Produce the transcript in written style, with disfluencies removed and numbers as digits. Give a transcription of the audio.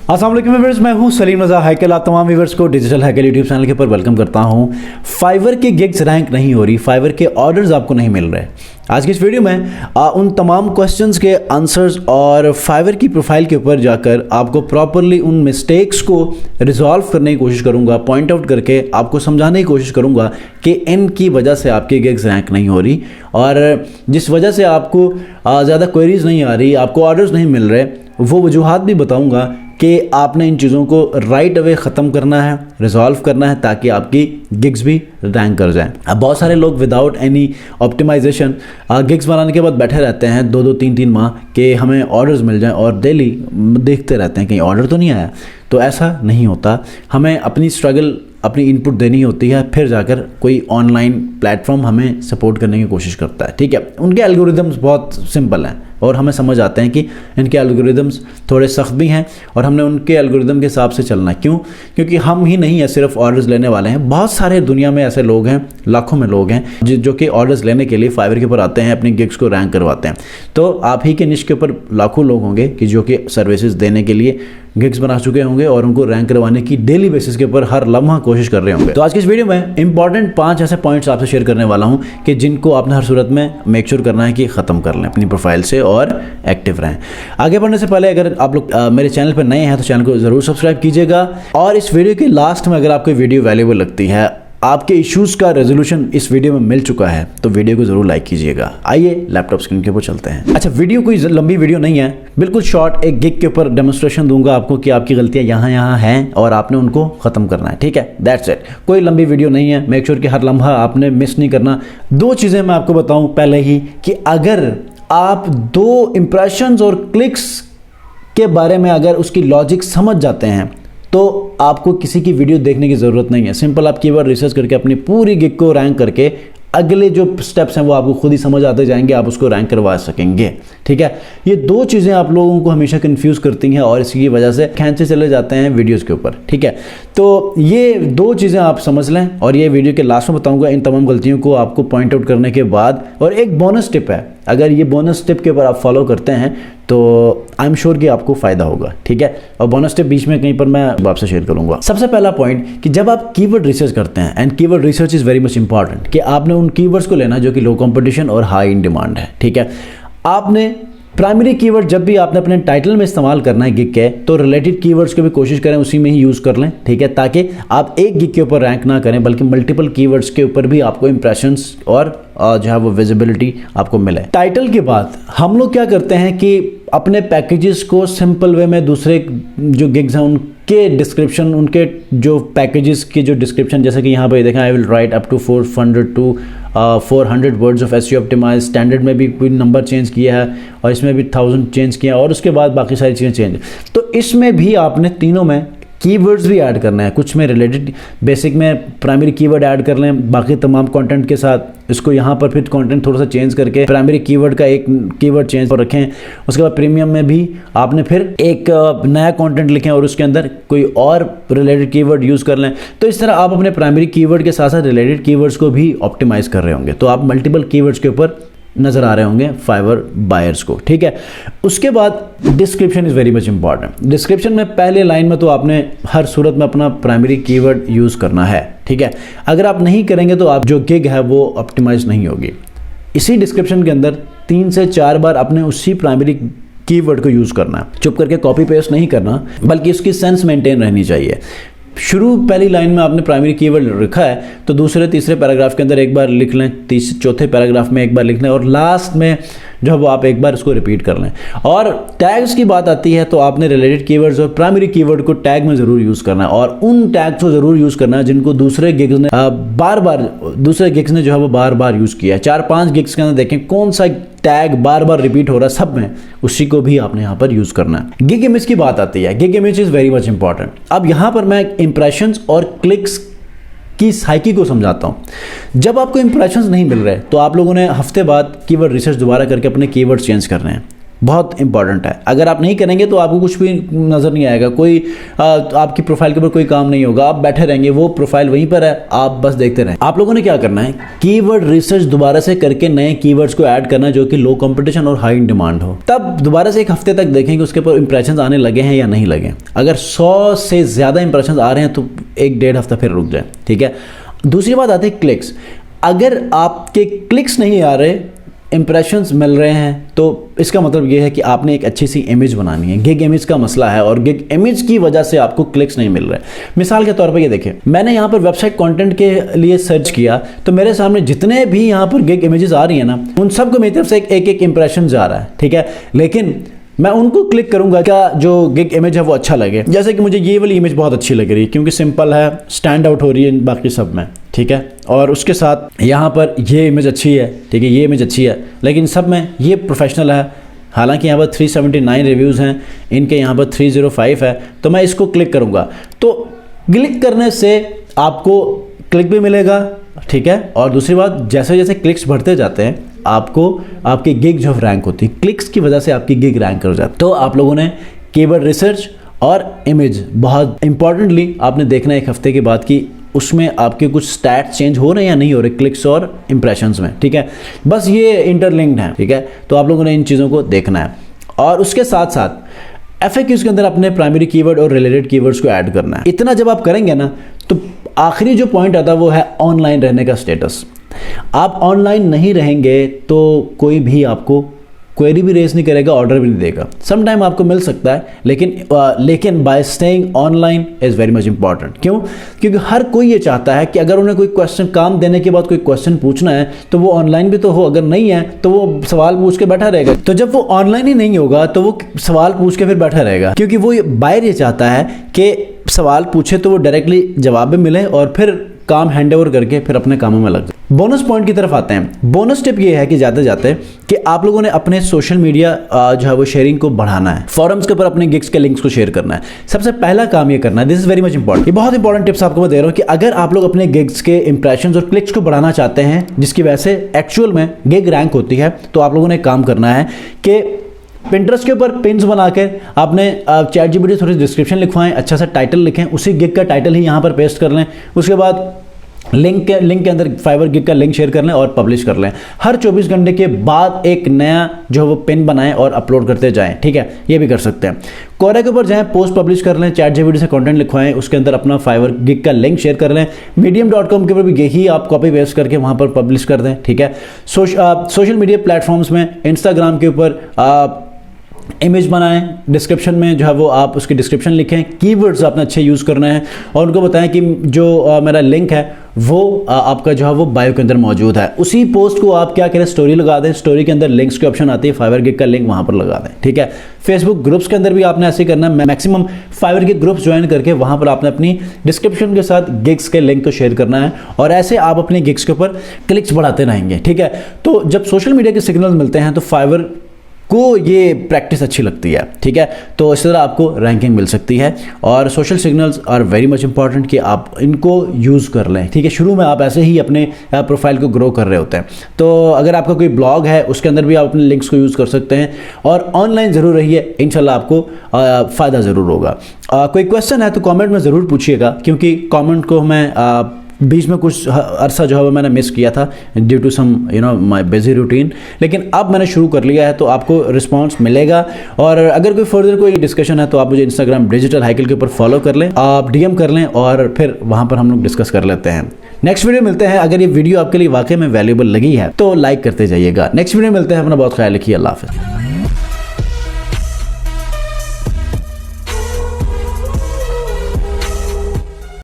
अस्सलाम वालेकुम व्यूअर्स, मैं हूं सलीम रज़ा हैकल। आप तमाम व्यूअर्स को डिजिटल हैकल यूट्यूब चैनल के ऊपर वेलकम करता हूं। फाइवर के गिग्स रैंक नहीं हो रही, फाइवर के ऑर्डर्स आपको नहीं मिल रहे। आज की इस वीडियो में उन तमाम क्वेश्चंस के आंसर्स और फाइवर की प्रोफाइल के ऊपर जाकर आपको प्रॉपरली उन मिस्टेक्स को रिजॉल्व करने की कोशिश करूंगा, पॉइंट आउट करके आपको समझाने की कोशिश करूंगा कि इनकी वजह से आपके गिग्स रैंक नहीं हो रही और जिस वजह से आपको ज़्यादा क्वेरीज नहीं आ रही, आपको ऑर्डर्स नहीं मिल रहे, वो वजूहात भी बताऊंगा कि आपने इन चीज़ों को राइट अवे ख़त्म करना है, रिजॉल्व करना है ताकि आपकी गिग्स भी रैंक कर जाएं। अब बहुत सारे लोग विदाउट एनी ऑप्टिमाइजेशन गिग्स बनाने के बाद बैठे रहते हैं 2-3 माह कि हमें ऑर्डर्स मिल जाएं और डेली देखते रहते हैं कहीं ऑर्डर तो नहीं आया। तो ऐसा नहीं होता, हमें अपनी स्ट्रगल, अपनी इनपुट देनी होती है, फिर जाकर कोई ऑनलाइन प्लेटफॉर्म हमें सपोर्ट करने की कोशिश करता है। ठीक है, उनके एल्गोरिदम्स बहुत सिंपल हैं और हमें समझ आते हैं कि इनके एल्गोरिदम्स थोड़े सख्त भी हैं और हमने उनके एल्गोरिदम के हिसाब से चलना है। क्यों? क्योंकि हम ही नहीं है सिर्फ ऑर्डर्स लेने वाले हैं, बहुत सारे दुनिया में ऐसे लोग हैं, लाखों में लोग हैं जो कि ऑर्डर्स लेने के लिए फाइवर के ऊपर आते हैं, अपनी गिग्स को रैंक करवाते हैं। तो आप ही के निश के ऊपर लाखों लोग होंगे कि जो कि सर्विसेज देने के लिए गिग्स बना चुके होंगे और उनको रैंक करवाने की डेली बेसिस के ऊपर हर लम्हा कोशिश कर रहे होंगे। तो आज की इस वीडियो में इंपॉर्टेंट 5 ऐसे पॉइंट्स आपसे शेयर करने वाला हूं कि जिनको आपने हर सूरत में मेक श्योर करना है कि ख़त्म कर लें अपनी प्रोफाइल से और एक्टिव रहें। आगे बढ़ने से पहले अगर आप लोग मेरे चैनल पर नए हैं तो चैनल को ज़रूर सब्सक्राइब कीजिएगा और इस वीडियो के लास्ट में अगर आपको वीडियो वैल्यूएबल लगती है, आपके इश्यूज़ का रेजोल्यूशन इस वीडियो में मिल चुका है, तो वीडियो को ज़रूर लाइक कीजिएगा। आइए लैपटॉप स्क्रीन के ऊपर चलते हैं। अच्छा, वीडियो कोई लंबी वीडियो नहीं है, बिल्कुल शॉर्ट एक गिग के ऊपर डेमोन्स्ट्रेशन दूंगा आपको कि आपकी गलतियां यहाँ हैं और आपने उनको ख़त्म करना है। ठीक है, दैट्स इट। कोई लंबी वीडियो नहीं है, मेक श्योर कि हर लम्हा आपने मिस नहीं करना। 2 चीज़ें मैं आपको बताऊँ पहले ही कि अगर आप 2 इंप्रेशंस और क्लिक्स के बारे में अगर उसकी लॉजिक समझ जाते हैं तो आपको किसी की वीडियो देखने की ज़रूरत नहीं है। सिंपल आप कीवर्ड रिसर्च करके अपनी पूरी गिग को रैंक करके अगले जो स्टेप्स हैं वो आपको खुद ही समझ आते जाएंगे, आप उसको रैंक करवा सकेंगे। ठीक है, ये 2 चीज़ें आप लोगों को हमेशा कंफ्यूज करती हैं और इसकी वजह से खींचे चले जाते हैं वीडियोस के ऊपर। ठीक है, तो ये 2 चीज़ें आप समझ लें और ये वीडियो के लास्ट में बताऊंगा इन तमाम गलतियों को आपको पॉइंट आउट करने के बाद। और एक बोनस टिप है, अगर ये बोनस टिप के ऊपर आप फॉलो करते हैं तो आई एम श्योर कि आपको फ़ायदा होगा। ठीक है, और बोनस टिप बीच में कहीं पर मैं आपसे शेयर करूंगा। सबसे पहला पॉइंट कि जब आप कीवर्ड रिसर्च करते हैं, and keyword research is very much important, कि आपने उन कीवर्ड्स को लेना जो कि लो कंपटीशन और हाई इन डिमांड है। ठीक है, आपने प्राइमरी कीवर्ड जब भी आपने अपने टाइटल में इस्तेमाल करना है गिग के, तो रिलेटेड कीवर्ड्स को भी कोशिश करें उसी में ही यूज़ कर लें। ठीक है, ताकि आप एक गिग के ऊपर रैंक ना करें बल्कि मल्टीपल कीवर्ड्स के ऊपर भी आपको इंप्रेशंस और जो है वो विजिबिलिटी आपको मिले। टाइटल के बाद हम लोग क्या करते हैं कि अपने पैकेजेस को सिंपल वे में दूसरे जो गिग्स हैं उनके डिस्क्रिप्शन, उनके जो पैकेजेस की जो डिस्क्रिप्शन, जैसे कि यहाँ पे देखें I will write up to 400 words of SEO optimize. Standard में भी कोई नंबर चेंज किया है और इसमें भी 1000 चेंज किया और उसके बाद बाकी सारी चीज़ें चेंज। तो इसमें भी आपने तीनों में कीवर्ड्स भी ऐड करना है, कुछ में रिलेटेड बेसिक में प्राइमरी कीवर्ड ऐड कर लें बाकी तमाम कंटेंट के साथ। इसको यहाँ पर फिर कंटेंट थोड़ा सा चेंज करके प्राइमरी कीवर्ड का एक कीवर्ड चेंज कर रखें। उसके बाद प्रीमियम में भी आपने फिर एक नया कंटेंट लिखें और उसके अंदर कोई और रिलेटेड कीवर्ड यूज़ कर लें। तो इस तरह आप अपने प्राइमरी कीवर्ड के साथ साथ रिलेटेड कीवर्ड्स को भी ऑप्टिमाइज कर रहे होंगे, तो आप मल्टीपल कीवर्ड्स के ऊपर नज़र आ रहे होंगे फाइवर बायर्स को। ठीक है, उसके बाद description is very much important. Description में पहले लाइन में तो आपने हर सूरत में अपना प्राइमरी कीवर्ड यूज़ करना है। ठीक है, अगर आप नहीं करेंगे तो आप जो गिग है वो ऑप्टिमाइज नहीं होगी। इसी डिस्क्रिप्शन के अंदर 3 से 4 बार अपने उसी प्राइमरी कीवर्ड को यूज़ करना है, चुप करके कॉपी पेस्ट नहीं करना, बल्कि उसकी सेंस मेंटेन रहनी चाहिए। शुरू पहली लाइन में आपने प्राइमरी कीवर्ड लिखा है तो दूसरे तीसरे पैराग्राफ के अंदर एक बार लिख लें, चौथे पैराग्राफ में एक बार लिख लें और लास्ट में जो है वो आप एक बार इसको रिपीट कर लें। और टैग्स की बात आती है तो आपने रिलेटेड कीवर्ड्स और प्राइमरी कीवर्ड को टैग में ज़रूर यूज़ करना है और उन टैग्स को ज़रूर यूज़ करना है जिनको दूसरे गिग्स ने दूसरे गिग्स ने जो है वो बार बार यूज़ किया है। 4-5 गिग्स के अंदर देखें कौन सा टैग बार बार रिपीट हो रहा है, सब में उसी को भी आपने यहाँ पर यूज़ करना है। गिग इमेज की बात आती है, gig image is very much important. अब यहाँ पर मैं इंप्रेशंस और क्लिक्स की साइकी को समझाता हूँ। जब आपको इंप्रेशंस नहीं मिल रहे तो आप लोगों ने हफ्ते बाद कीवर्ड रिसर्च दोबारा करके अपने कीवर्ड चेंज करने हैं। बहुत इंपॉर्टेंट है। अगर आप नहीं करेंगे तो आपको कुछ भी नज़र नहीं आएगा, कोई आपकी प्रोफाइल के ऊपर कोई काम नहीं होगा, आप बैठे रहेंगे, वो प्रोफाइल वहीं पर है, आप बस देखते रहें। आप लोगों ने क्या करना है, कीवर्ड रिसर्च दोबारा से करके नए कीवर्ड्स को ऐड करना जो कि लो कंपटीशन और हाई डिमांड हो। तब दोबारा से एक हफ्ते तक देखेंगे उसके ऊपर इंप्रेशन आने लगे हैं या नहीं लगे। अगर 100 से ज़्यादा इंप्रेशन आ रहे हैं तो 1-1.5 हफ्ता फिर रुक जाए, ठीक है। दूसरी बात आती है क्लिक्स। अगर आपके क्लिक्स नहीं आ रहे, इंप्रेशंस मिल रहे हैं, तो इसका मतलब ये है कि आपने एक अच्छी सी इमेज बनानी है। गिग इमेज का मसला है और गिग इमेज की वजह से आपको क्लिक्स नहीं मिल रहे। मिसाल के तौर पे ये देखें, मैंने यहाँ पर वेबसाइट कंटेंट के लिए सर्च किया तो मेरे सामने जितने भी यहाँ पर गिग इमेजेस आ रही हैं ना, उन सबको मेरी तरफ से एक इंप्रेशन जा रहा है, ठीक है। लेकिन मैं उनको क्लिक करूंगा क्या जो गिग इमेज है वो अच्छा लगे। जैसे कि मुझे ये वाली इमेज बहुत अच्छी लग रही है क्योंकि सिंपल है, स्टैंड आउट हो रही है बाकी सब में, ठीक है। और उसके साथ यहाँ पर ये इमेज अच्छी है, ठीक है, ये इमेज अच्छी है, लेकिन सब में ये प्रोफेशनल है। हालांकि यहाँ पर 379 रिव्यूज़ हैं, इनके यहाँ पर 305 है, तो मैं इसको क्लिक करूँगा। तो क्लिक करने से आपको क्लिक भी मिलेगा, ठीक है। और दूसरी बात, जैसे जैसे क्लिक्स बढ़ते जाते हैं आपको आपकी गिग जो रैंक होती है, क्लिक्स की वजह से आपकी गिग रैंक हो जाती है। तो आप लोगों ने कीवर्ड रिसर्च और इमेज बहुत इंपॉर्टेंटली आपने देखना है एक हफ्ते के बाद कि उसमें आपके कुछ स्टैट्स चेंज हो रहे हैं या नहीं हो रहे, क्लिक्स और इंप्रेशंस में, ठीक है। बस ये इंटरलिंक्ड है, ठीक है। तो आप लोगों ने इन चीज़ों को देखना है और उसके साथ साथ FAQs के अंदर अपने प्राइमरी कीवर्ड और रिलेटेड कीवर्ड्स को ऐड करना है। इतना जब आप करेंगे ना, तो आखिरी जो पॉइंट आता है वो है ऑनलाइन रहने का स्टेटस। आप ऑनलाइन नहीं रहेंगे तो कोई भी आपको क्वेरी भी रेज नहीं करेगा, ऑर्डर भी नहीं देगा। सम टाइम आपको मिल सकता है, लेकिन bye staying online is very much important. क्यों? क्योंकि हर कोई ये चाहता है कि अगर उन्हें कोई क्वेश्चन, काम देने के बाद कोई क्वेश्चन पूछना है तो वो ऑनलाइन भी तो हो, अगर नहीं है तो वो सवाल पूछ के बैठा रहेगा। तो जब वो ऑनलाइन ही नहीं होगा तो वो सवाल पूछ के फिर बैठा रहेगा, क्योंकि वो बायर ये चाहता है कि सवाल पूछे तो वो डायरेक्टली जवाब भी मिले और फिर काम हैंड ओवर करके फिर अपने कामों में लग जाए। बोनस पॉइंट की तरफ आते हैं। बोनस टिप ये है कि जाते जाते कि आप लोगों ने अपने सोशल मीडिया जो है वो शेयरिंग को बढ़ाना है। फॉरम्स के ऊपर अपने गिग्स के लिंक्स को शेयर करना है। सबसे पहला काम ये करना है, this is very much important. ये बहुत इंपॉर्टेंट टिप्स आपको मैं दे रहा हूँ कि अगर आप लोग अपने गिग्स के इंप्रेशंस और क्लिक्स को बढ़ाना चाहते हैं, जिसकी वजह से एक्चुअल में गिग रैंक होती है, तो आप लोगों ने काम करना है कि पिंटरेस्ट के ऊपर पिन्स बना के आपने ChatGPT थोड़ी डिस्क्रिप्शन लिखवाएं, अच्छा सा टाइटल लिखें, उसी गिग का टाइटल ही यहाँ पर पेस्ट कर लें। उसके बाद लिंक के अंदर फाइवर गिग का लिंक शेयर कर लें और पब्लिश कर लें। हर 24 घंटे के बाद एक नया जो वो पिन बनाएं और अपलोड करते जाएं, ठीक है। ये भी कर सकते हैं। कोरा के ऊपर जाएं, पोस्ट पब्लिश कर लें, ChatGPT से कंटेंट लिखवाएं, उसके अंदर अपना फाइवर गिग का लिंक शेयर कर लें। medium.com के ऊपर भी यही आप कॉपी पेस्ट करके वहाँ पर पब्लिश कर दें, ठीक है। सोशल मीडिया प्लेटफॉर्म्स में इंस्टाग्राम के ऊपर इमेज बनाएं, डिस्क्रिप्शन में जो है वो आप उसकी डिस्क्रिप्शन लिखें, कीवर्ड्स आपने अच्छे यूज़ करना है और उनको बताएं कि जो मेरा लिंक है वो आपका जो है वो बायो के अंदर मौजूद है। उसी पोस्ट को आप क्या करें, स्टोरी लगा दें, स्टोरी के अंदर लिंक्स की ऑप्शन आती है, फाइवर गिग का लिंक वहाँ पर लगा दें, ठीक है। फेसबुक ग्रुप्स के अंदर भी आपने ऐसे करना है, maximum Fiverr gig groups join करके वहाँ पर आपने अपनी डिस्क्रिप्शन के साथ गिग्स के लिंक को शेयर करना है और ऐसे आप अपने गिग्स के ऊपर क्लिक्स बढ़ाते रहेंगे, ठीक है। तो जब सोशल मीडिया के सिग्नल मिलते हैं तो फाइवर को ये प्रैक्टिस अच्छी लगती है, ठीक है। तो इस तरह आपको रैंकिंग मिल सकती है और social signals are very much important कि आप इनको यूज़ कर लें, ठीक है। शुरू में आप ऐसे ही अपने प्रोफाइल को ग्रो कर रहे होते हैं, तो अगर आपका कोई ब्लॉग है उसके अंदर भी आप अपने लिंक्स को यूज़ कर सकते हैं और ऑनलाइन ज़रूर रहिए, इंशाल्लाह आपको फ़ायदा ज़रूर होगा। कोई क्वेश्चन है तो कॉमेंट में ज़रूर पूछिएगा, क्योंकि कॉमेंट को मैं बीच में कुछ अरसा जो है वो मैंने मिस किया था due to some my busy routine, लेकिन अब मैंने शुरू कर लिया है तो आपको रिस्पांस मिलेगा। और अगर कोई फर्दर कोई डिस्कशन है तो आप मुझे इंस्टाग्राम डिजिटल हाइकिल के ऊपर फॉलो कर लें, आप DM कर लें और फिर वहाँ पर हम लोग डिस्कस कर लेते हैं। नेक्स्ट वीडियो मिलते हैं। अगर ये वीडियो आपके लिए वाकई में वैल्यूएबल लगी है तो लाइक करते जाइएगा। नेक्स्ट वीडियो मिलते हैं। अपना बहुत ख्याल रखिए। अल्लाह हाफ़िज़।